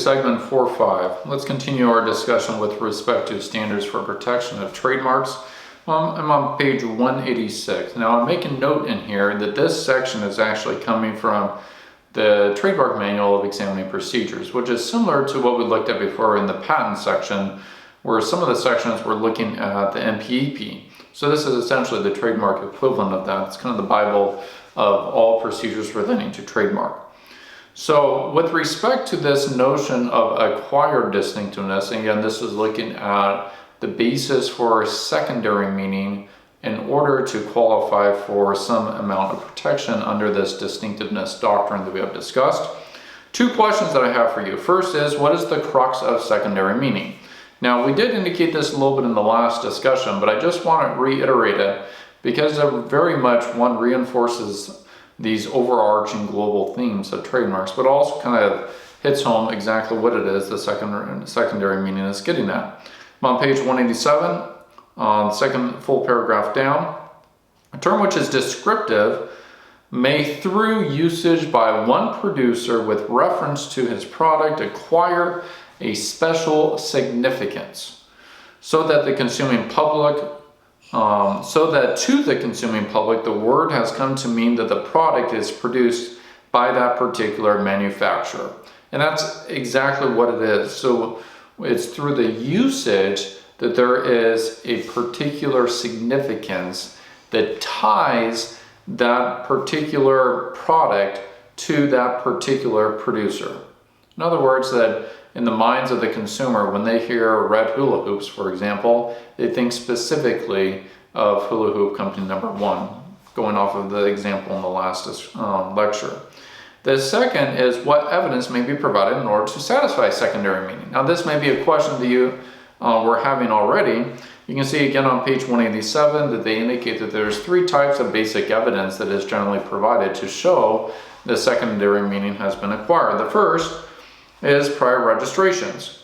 segment 4.5. Let's continue our discussion with respect to standards for protection of trademarks. I'm on page 186. Now I'm making note in here that this section is actually coming from the Trademark Manual of Examining Procedures, which is similar to what we looked at before in the patent section, where some of the sections were looking at the MPEP. So this is essentially the trademark equivalent of that. It's kind of the Bible of all procedures relating to trademark. So with respect to this notion of acquired distinctiveness, again, this is looking at the basis for secondary meaning in order to qualify for some amount of protection under this distinctiveness doctrine that we have discussed. Two questions that I have for you. First is, what is the crux of secondary meaning? Now, we did indicate this a little bit in the last discussion, but I just want to reiterate it because it very much, one, reinforces these overarching global themes of trademarks, but also kind of hits home exactly what it is the secondary meaning is getting at. I'm on page 187, on second full paragraph down. A term which is descriptive may, through usage by one producer with reference to his product, acquire a special significance, so that to the consuming public, the word has come to mean that the product is produced by that particular manufacturer. And that's exactly what it is. So it's through the usage that there is a particular significance that ties that particular product to that particular producer. In other words, that in the minds of the consumer, when they hear red hula hoops, for example, they think specifically of hula hoop company number one, going off of the example in the last lecture. The second is what evidence may be provided in order to satisfy secondary meaning. Now, this may be a question that you were having already. You can see again on page 187 that they indicate that there's three types of basic evidence that is generally provided to show the secondary meaning has been acquired. The first is prior registrations.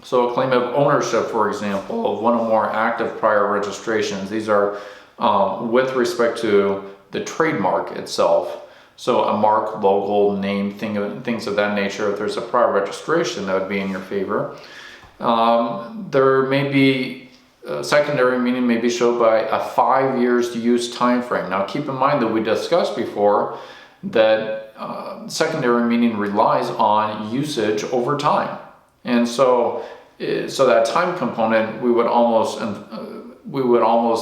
So a claim of ownership, for example, of one or more active prior registrations. These are with respect to the trademark itself. So a mark, logo, name, things of that nature. If there's a prior registration, that would be in your favor. There may be secondary meaning may be shown by a 5 years use time frame. Now keep in mind that we discussed before that secondary meaning relies on usage over time, and so that time component we would almost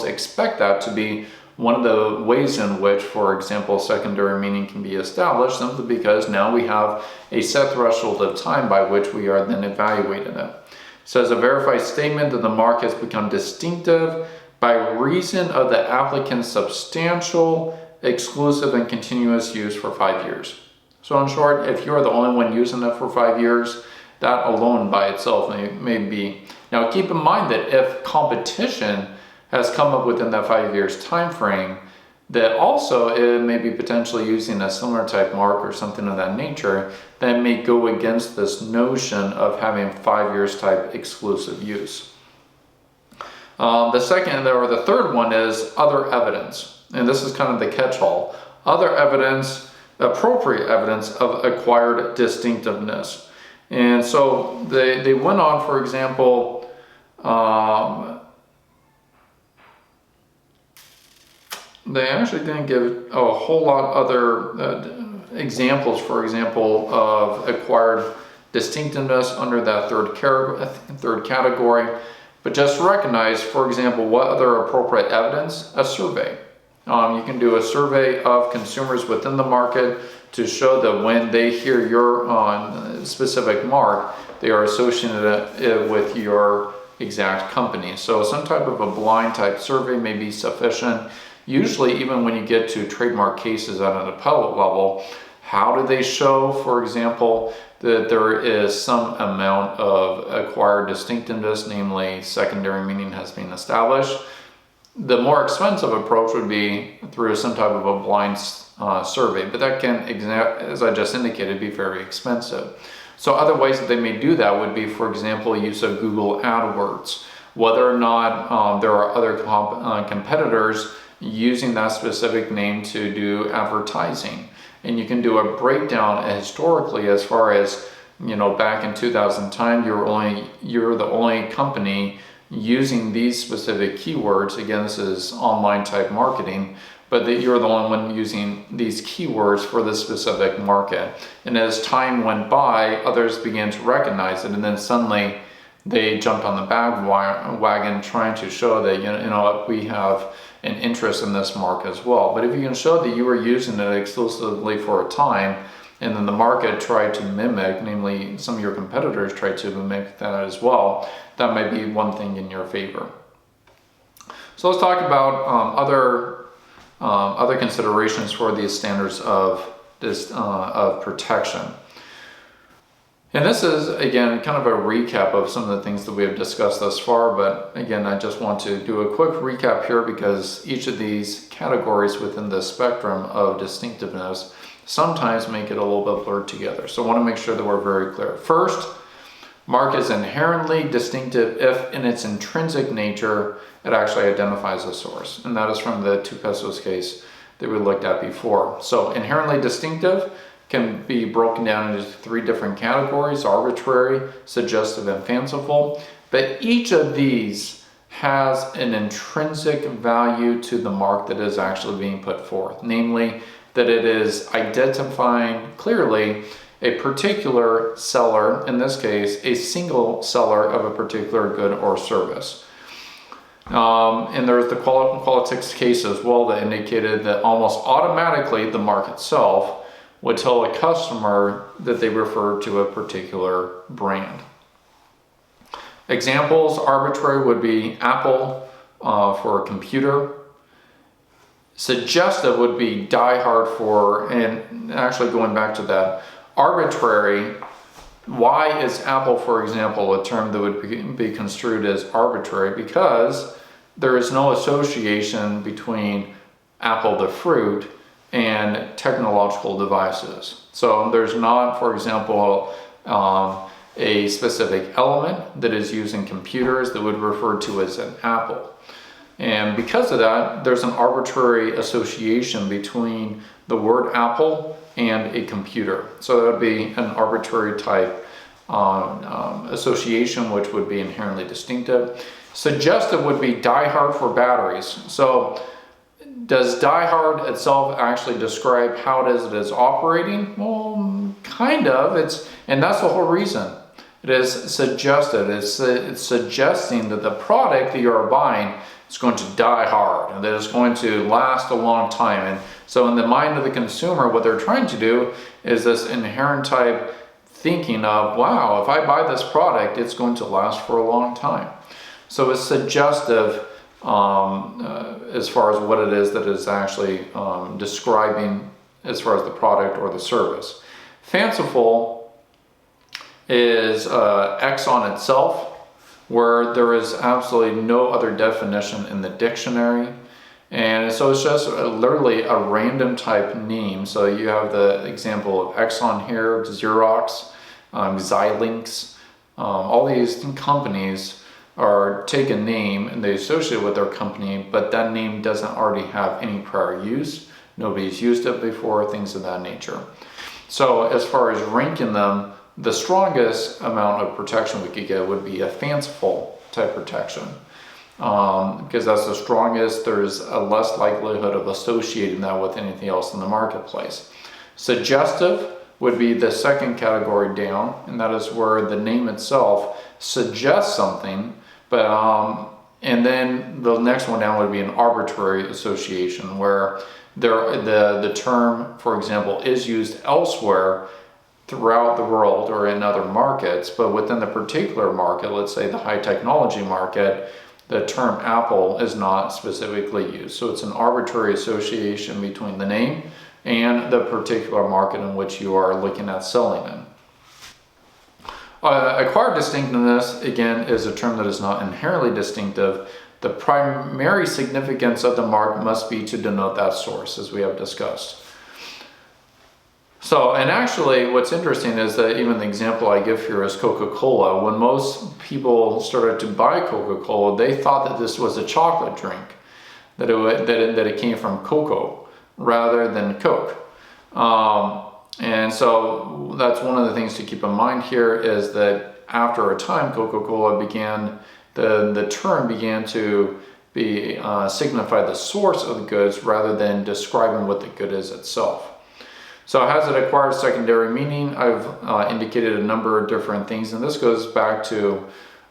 expect that to be one of the ways in which, for example, secondary meaning can be established, simply because now we have a set threshold of time by which we are then evaluating it. It says a verified statement that the mark has become distinctive by reason of the applicant's substantial, exclusive, and continuous use for 5 years. So in short, if you're the only one using it for 5 years, that alone by itself may be. Now keep in mind that if competition has come up within that 5 years time frame, that also it may be potentially using a similar type mark or something of that nature that may go against this notion of having 5 years type exclusive use. The second or the third one is other evidence, and this is kind of the catch-all. Other evidence, appropriate evidence of acquired distinctiveness. And so they went on, for example, they actually didn't give a whole lot other examples, for example, of acquired distinctiveness under that third category, but just recognize, for example, what other appropriate evidence? A survey. You can do a survey of consumers within the market to show that when they hear your specific mark, they are associating it with your exact company. So some type of a blind type survey may be sufficient. Usually, even when you get to trademark cases at an appellate level, how do they show, for example, that there is some amount of acquired distinctiveness, namely secondary meaning has been established? The more expensive approach would be through some type of a blind survey, but that can, as I just indicated, be very expensive. So other ways that they may do that would be, for example, use of Google AdWords, whether or not there are other competitors using that specific name to do advertising. And you can do a breakdown historically as far as back in 2010, you're the only company using these specific keywords. Again, this is online type marketing, but that you're the only one using these keywords for this specific market. And as time went by, others began to recognize it, and then suddenly they jumped on the bandwagon trying to show that, we have an interest in this market as well. But if you can show that you were using it exclusively for a time, and then the market tried to mimic, namely some of your competitors tried to mimic that as well, that might be one thing in your favor. So let's talk about other considerations for these standards of protection. And this is, again, kind of a recap of some of the things that we have discussed thus far, but again, I just want to do a quick recap here because each of these categories within the spectrum of distinctiveness sometimes make it a little bit blurred together. So I want to make sure that we're very clear. First, mark is inherently distinctive if in its intrinsic nature it actually identifies a source. And that is from the 2 pesos case that we looked at before. So inherently distinctive can be broken down into 3 different categories: arbitrary, suggestive, and fanciful. But each of these has an intrinsic value to the mark that is actually being put forth, namely that it is identifying clearly a particular seller, in this case, a single seller of a particular good or service. And there's the Qualtrics case as well that indicated that almost automatically the mark itself would tell a customer that they refer to a particular brand. Examples: arbitrary would be Apple for a computer. Suggestive would be Die Hard for, and actually going back to that, arbitrary, why is Apple, for example, a term that would be construed as arbitrary? Because there is no association between Apple the fruit and technological devices. So there's not, for example, a specific element that is used in computers that would refer to as an Apple. And because of that, there's an arbitrary association between the word Apple and a computer. So that would be an arbitrary type association, which would be inherently distinctive. Suggestive would be Die Hard for batteries. So does Die Hard itself actually describe how it is operating? Well, kind of. And that's the whole reason. It is suggestive. It's suggesting that the product that you are buying is going to die hard and that it's going to last a long time. And so in the mind of the consumer, what they're trying to do is this inherent type thinking of, wow, if I buy this product, it's going to last for a long time. So it's suggestive as far as what it is that is actually describing as far as the product or the service. Fanciful is Exxon itself, where there is absolutely no other definition in the dictionary. And so it's just literally a random type name. So you have the example of Exxon here, Xerox, Xilinx. All these companies take a name and they associate it with their company, but that name doesn't already have any prior use. Nobody's used it before, things of that nature. So as far as ranking them, the strongest amount of protection we could get would be a fanciful type protection. Because that's the strongest, there's a less likelihood of associating that with anything else in the marketplace. Suggestive would be the second category down, and that is where the name itself suggests something, but and then the next one down would be an arbitrary association, where the term, for example, is used elsewhere throughout the world or in other markets, but within the particular market, let's say the high technology market, the term Apple is not specifically used. So it's an arbitrary association between the name and the particular market in which you are looking at selling in. Acquired distinctiveness, again, is a term that is not inherently distinctive. The primary significance of the mark must be to denote that source, as we have discussed. So, and actually what's interesting is that even the example I give here is Coca-Cola. When most people started to buy Coca-Cola, they thought that this was a chocolate drink, that it came from cocoa rather than Coke. And so that's one of the things to keep in mind here, is that after a time, Coca-Cola began, the term began to be signify the source of the goods rather than describing what the good is itself. So has it acquired secondary meaning? I've indicated a number of different things, and this goes back to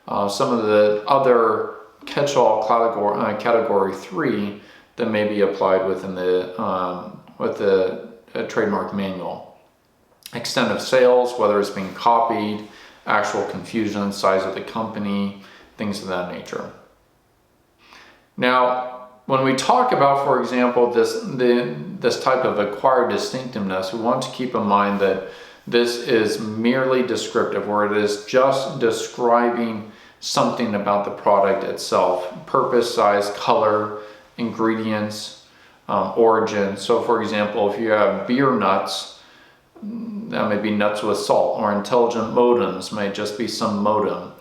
some of the other catch-all category 3 that may be applied within the trademark manual. Extent of sales, whether it's being copied, actual confusion, size of the company, things of that nature. Now, when we talk about, for example, this type of acquired distinctiveness, we want to keep in mind that this is merely descriptive, or it is just describing something about the product itself: purpose, size, color, ingredients, origin. So for example, if you have beer nuts, that may be nuts with salt, or intelligent modems may just be some modem.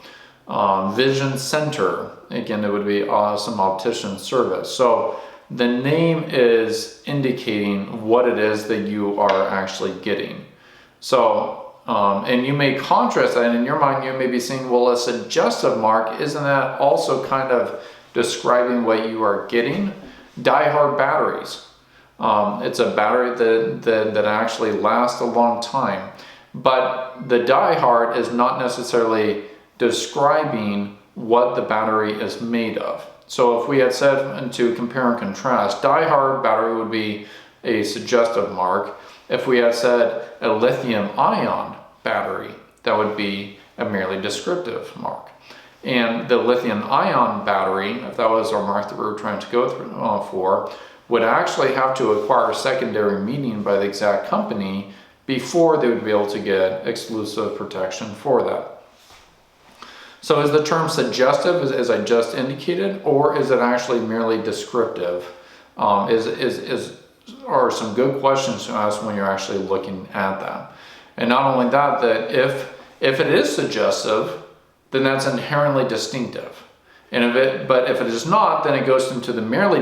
Vision Center, again, it would be some optician service. So the name is indicating what it is that you are actually getting. So, and you may contrast that, and in your mind you may be saying, well, a suggestive mark, isn't that also kind of describing what you are getting? Die-Hard batteries. It's a battery that actually lasts a long time, but the Die-Hard is not necessarily describing what the battery is made of. So if we had said, and to compare and contrast, Die-Hard battery would be a suggestive mark. If we had said a lithium-ion battery, that would be a merely descriptive mark. And the lithium-ion battery, if that was our mark that we were trying to go through for, would actually have to acquire secondary meaning by the exact company before they would be able to get exclusive protection for that. So is the term suggestive, as I just indicated, or is it actually merely descriptive? Are some good questions to ask when you're actually looking at that. And not only that, that if it is suggestive, then that's inherently distinctive. And but if it is not, then it goes into the merely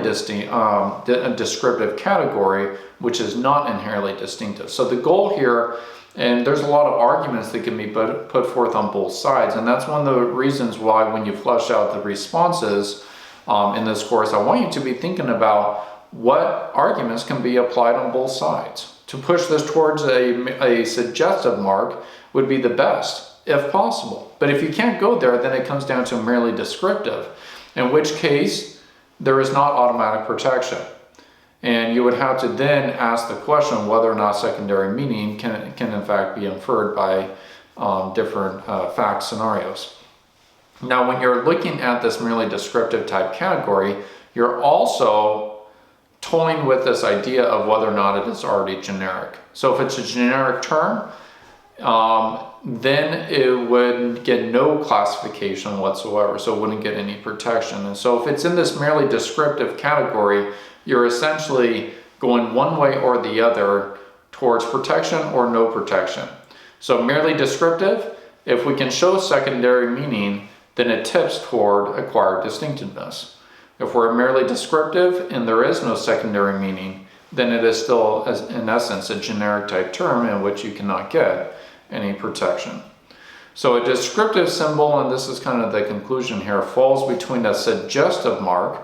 descriptive category, which is not inherently distinctive. So the goal here, and there's a lot of arguments that can be put forth on both sides, and that's one of the reasons why when you flesh out the responses in this course, I want you to be thinking about what arguments can be applied on both sides. To push this towards a suggestive mark would be the best, if possible. But if you can't go there, then it comes down to merely descriptive, in which case there is not automatic protection. And you would have to then ask the question whether or not secondary meaning can in fact be inferred by different fact scenarios. Now, when you're looking at this merely descriptive type category, you're also toying with this idea of whether or not it is already generic. So if it's a generic term, then it would get no classification whatsoever, so it wouldn't get any protection. And so if it's in this merely descriptive category, you're essentially going one way or the other towards protection or no protection. So merely descriptive, if we can show secondary meaning, then it tips toward acquired distinctiveness. If we're merely descriptive and there is no secondary meaning, then it is still, in essence, a generic type term in which you cannot get any protection. So a descriptive symbol, and this is kind of the conclusion here, falls between a suggestive mark,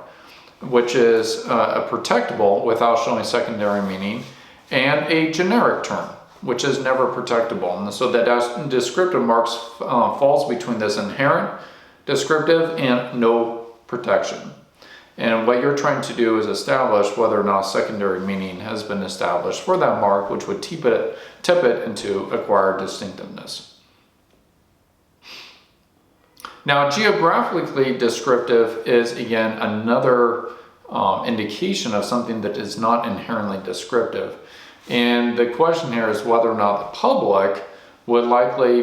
which is a protectable without showing secondary meaning, and a generic term, which is never protectable. And so that descriptive marks falls between this inherent descriptive and no protection. And what you're trying to do is establish whether or not secondary meaning has been established for that mark, which would tip it into acquired distinctiveness. Now, geographically descriptive is, again, another indication of something that is not inherently descriptive. And the question here is whether or not the public would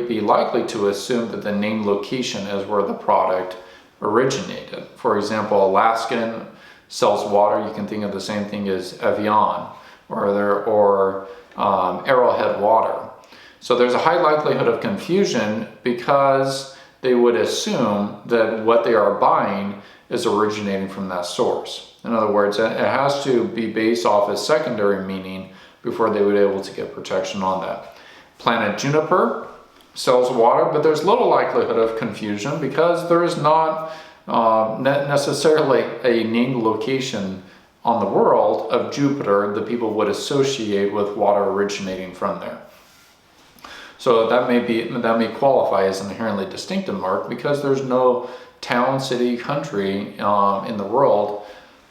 be likely to assume that the name location is where the product originated. For example, Alaskan sells water. You can think of the same thing as Evian or Arrowhead water. So there's a high likelihood of confusion because they would assume that what they are buying is originating from that source. In other words, it has to be based off a secondary meaning before they would be able to get protection on that. Planet Juniper sells water, but there's little likelihood of confusion because there is not necessarily a named location on the world of Jupiter that people would associate with water originating from there. So that may qualify as an inherently distinctive mark because there's no town, city, country in the world,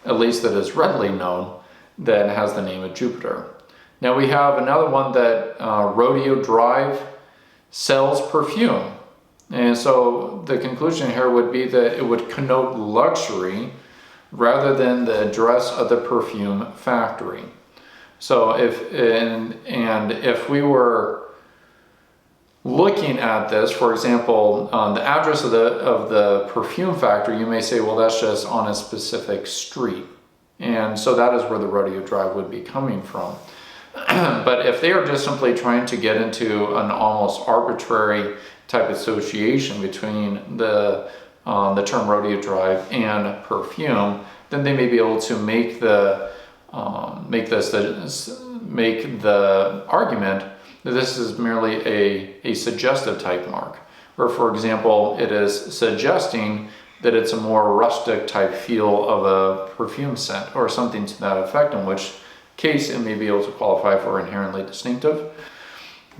at least that is readily known, that has the name of Jupiter. Now we have another one that Rodeo Drive sells perfume. And so the conclusion here would be that it would connote luxury rather than the address of the perfume factory. So if we were looking at this, for example, the address of the perfume factory, you may say, well, that's just on a specific street. And so that is where the Rodeo Drive would be coming from. But if they are just simply trying to get into an almost arbitrary type association between the term Rodeo Drive and perfume, then they may be able to make the argument that this is merely a suggestive type mark, or for example, it is suggesting that it's a more rustic type feel of a perfume scent or something to that effect, in which case it may be able to qualify for inherently distinctive.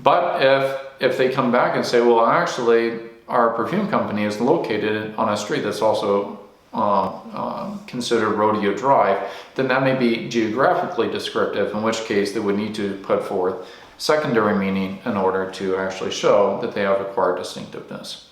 But if they come back and say, well, actually our perfume company is located on a street that's also considered Rodeo Drive, then that may be geographically descriptive, in which case they would need to put forth secondary meaning in order to actually show that they have acquired distinctiveness.